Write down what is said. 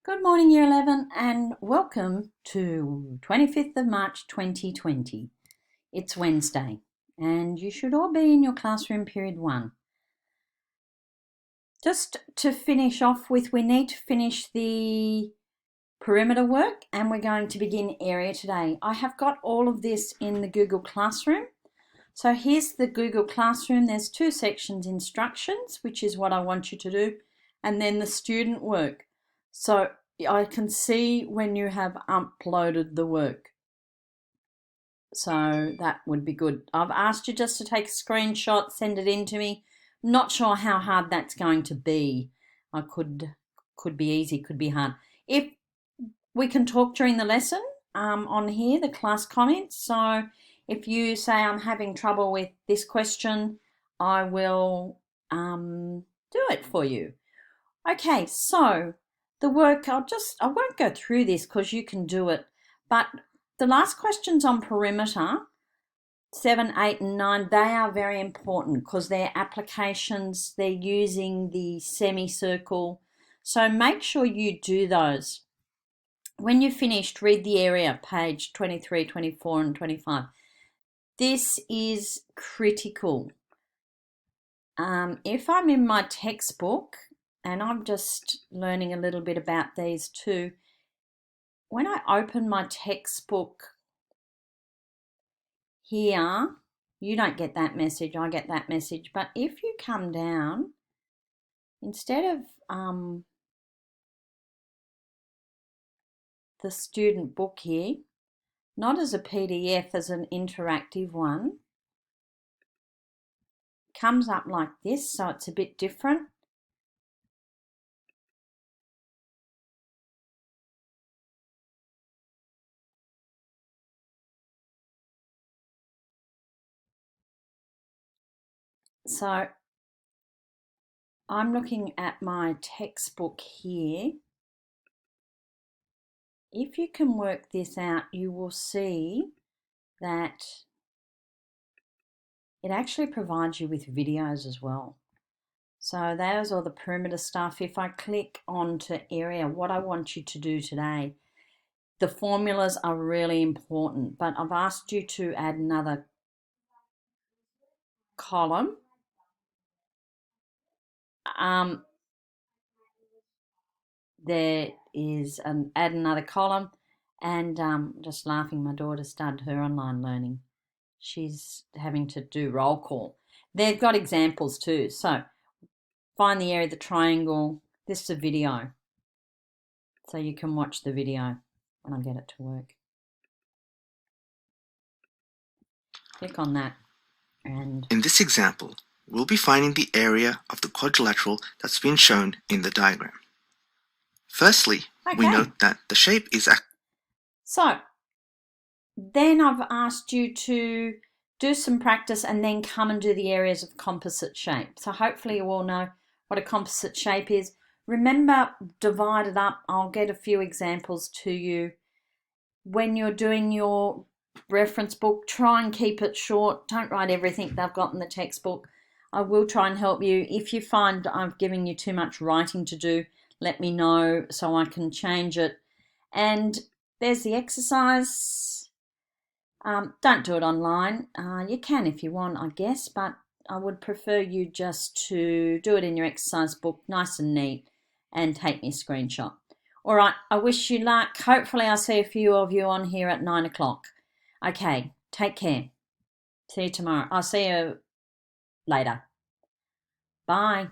Good morning, Year 11, and welcome to 25th of March 2020. It's Wednesday, and you should all be in your classroom period 1. Just to finish off with, we need to finish the perimeter work, and we're going to begin area today. I have got all of this in the Google Classroom. So here's the Google Classroom. There's 2 sections: instructions, which is what I want you to do, and then the student work. So I can see when you have uploaded the work. So that would be good. I've asked you just to take a screenshot, send it in to me. Not sure how hard that's going to be. I could be easy, could be hard. If we can talk during the lesson on here, the class comments. So if you say I'm having trouble with this question, I will do it for you. Okay, so the work, I won't go through this because you can do it, but the last questions on perimeter, 7, 8 and 9, they are very important because they're applications, they're using the semicircle. So make sure you do those. When you're finished, read the area, page 23, 24 and 25. This is critical. If I'm in my textbook, and I'm just learning a little bit about these too, when I open my textbook here, you don't get that message, I get that message. But if you come down, instead of the student book here, not as a PDF, as an interactive one, comes up like this, so it's a bit different. So I'm looking at my textbook here. If you can work this out, you will see that it actually provides you with videos as well. So there's all the perimeter stuff. If I click onto area, what I want you to do today, the formulas are really important, but I've asked you to add another column. There is add another column, and just laughing, my daughter started her online learning. She's having to do roll call. They've got examples too. So find the area of the triangle. This is a video, so you can watch the video when I get it to work. Click on that, and in this example, we'll be finding the area of the quadrilateral that's been shown in the diagram. Firstly, we note that the shape is... So then I've asked you to do some practice and then come and do the areas of composite shape. So hopefully you all know what a composite shape is. Remember, divide it up. I'll get a few examples to you. When you're doing your reference book, try and keep it short. Don't write everything they've got in the textbook. I will try and help you. If you find I've given you too much writing to do, let me know so I can change it. And there's the exercise. Don't do it online. You can if you want, I guess, but I would prefer you just to do it in your exercise book, nice and neat, and take me a screenshot. All right, I wish you luck. Hopefully I'll see a few of you on here at 9 o'clock. Okay, take care. See you tomorrow. I'll see you later. Bye.